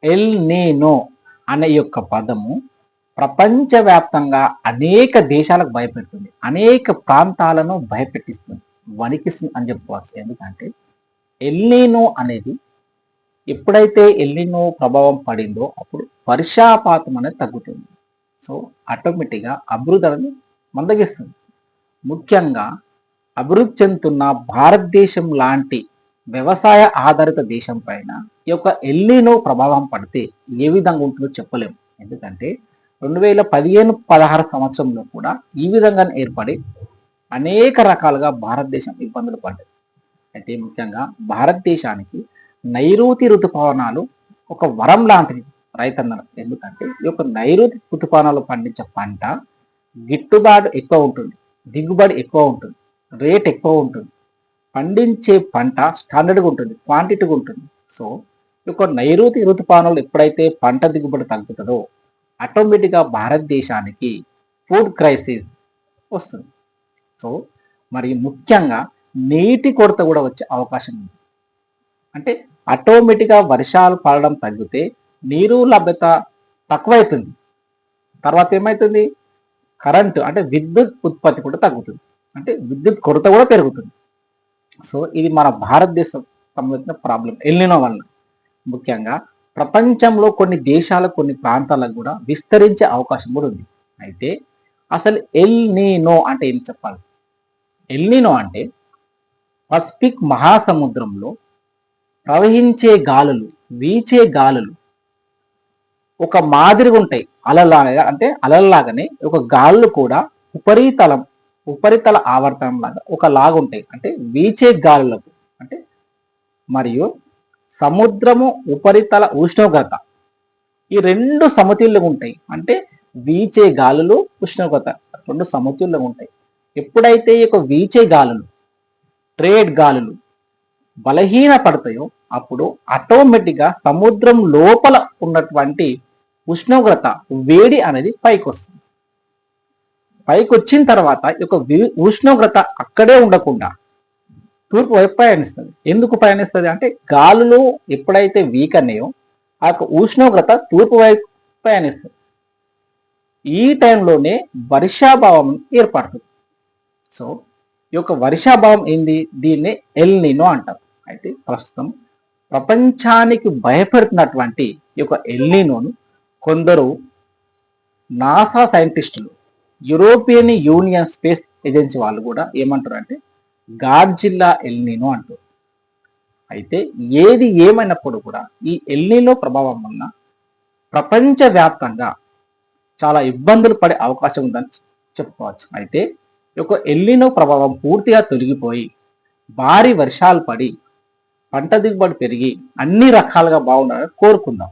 L నీనో అనే యొక్క పదము ప్రపంచవ్యాప్తంగా అనేక దేశాలకు భయపెడుతుంది, అనేక ప్రాంతాలను భయపెట్టిస్తుంది, వణికిస్తుంది అని చెప్పుకోవచ్చు. ఎందుకంటే ఎల్నినో అనేది ఎప్పుడైతే ఎల్నినో ప్రభావం పడిందో అప్పుడు వర్షాపాతం అనేది తగ్గుతుంది. సో ఆటోమేటిక్గా అభివృద్ధి అనేది మందగిస్తుంది. ముఖ్యంగా అభివృద్ధి చెందుతున్న భారతదేశం లాంటి వ్యవసాయ ఆధారిత దేశం పైన ఈ యొక్క ఎల్నినో ప్రభావం పడితే ఏ విధంగా ఉంటుందో చెప్పలేము. ఎందుకంటే 2015-16 సంవత్సరంలో కూడా ఈ విధంగా ఏర్పడి అనేక రకాలుగా భారతదేశం ఇబ్బందులు పడ్డాయి. అయితే ముఖ్యంగా భారతదేశానికి నైరుతి ఋతుపవనాలు ఒక వరం లాంటిది రైతన్నలు. ఎందుకంటే ఈ యొక్క నైరుతి ఋతుపవనాలు పండించే పంట గిట్టుబాటు ఎక్కువ ఉంటుంది, దిగుబడి ఎక్కువ ఉంటుంది, రేట్ ఎక్కువ ఉంటుంది, పండించే పంట స్టాండర్డ్గా ఉంటుంది, క్వాంటిటీగా ఉంటుంది. సో ఈ యొక్క నైరుతి ఋతుపవనాలు ఎప్పుడైతే పంట దిగుబడి తగ్గుతుందో ఆటోమేటిక్గా భారతదేశానికి ఫుడ్ క్రైసిస్ వస్తుంది. సో మరి ముఖ్యంగా నీటి కొరత కూడా వచ్చే అవకాశం ఉంది. అంటే ఆటోమేటిక్గా వర్షాలు పడడం తగ్గితే నీరు లభ్యత తక్కువైతుంది. తర్వాత ఏమవుతుంది? కరెంటు అంటే విద్యుత్ ఉత్పత్తి కూడా తగ్గుతుంది, అంటే విద్యుత్ కొరత కూడా పెరుగుతుంది. సో ఇది మన భారతదేశం సంబంధించిన ప్రాబ్లం ఎల్నినో వల్ల. ముఖ్యంగా ప్రపంచంలో కొన్ని దేశాల కొన్ని ప్రాంతాలకు కూడా విస్తరించే అవకాశం కూడా ఉంది. అయితే అసలు ఎల్నినో అంటే ఏం చెప్పాలి? ఎల్నినో అంటే పసిఫిక్ మహాసముద్రంలో ప్రవహించే గాలులు, వీచే గాలులు ఒక మాదిరిగా ఉంటాయి, అలలాగా. అంటే అలల్లాగానే ఒక గాలులు కూడా ఉపరితల ఆవర్తనం లాగా ఒక లాగా ఉంటాయి, అంటే వీచే గాలులకు. అంటే మరియు సముద్రము ఉపరితల ఉష్ణోగ్రత ఈ రెండు సమతుల్యంగా ఉంటాయి. అంటే వీచే గాలులు, ఉష్ణోగ్రత రెండు సమతుల్యంగా ఉంటాయి. ఎప్పుడైతే ఈ యొక్క వీచే గాలులు, ట్రేడ్ గాలులు బలహీన పడతాయో అప్పుడు ఆటోమేటిక్గా సముద్రం లోపల ఉన్నటువంటి ఉష్ణోగ్రత, వేడి అనేది పైకి వస్తుంది. పైకి వచ్చిన తర్వాత ఈ యొక్క ఉష్ణోగ్రత అక్కడే ఉండకుండా తూర్పు వైపు ప్రయాణిస్తుంది. ఎందుకు ప్రయాణిస్తుంది అంటే గాలులు ఎప్పుడైతే వీక్ అన్నాయో ఆ యొక్క ఉష్ణోగ్రత తూర్పు వైపు ప్రయాణిస్తుంది. ఈ టైంలోనే వర్షాభావం ఏర్పడుతుంది. సో ఈ యొక్క వర్షాభావం ఏంది? దీన్నే ఎల్నినో అంటారు. అయితే ప్రస్తుతం ప్రపంచానికి భయపెడుతున్నటువంటి ఈ యొక్క ఎల్నినోను కొందరు నాసా సైంటిస్టులు, యూరోపియన్ యూనియన్ స్పేస్ ఏజెన్సీ వాళ్ళు కూడా ఏమంటారు అంటే గాడ్జిల్లా ఎల్నినో అంటారు. అయితే ఏది ఏమైనప్పుడు కూడా ఈ ఎల్నినో ప్రభావం వలన ప్రపంచవ్యాప్తంగా చాలా ఇబ్బందులు పడే అవకాశం ఉందని చెప్పుకోవచ్చు. అయితే ఈ యొక్క ఎల్నినో ప్రభావం పూర్తిగా తొలగిపోయి భారీ వర్షాలు పడి పంట దిగుబడి పెరిగి అన్ని రకాలుగా బాగుండాలని కోరుకుందాం.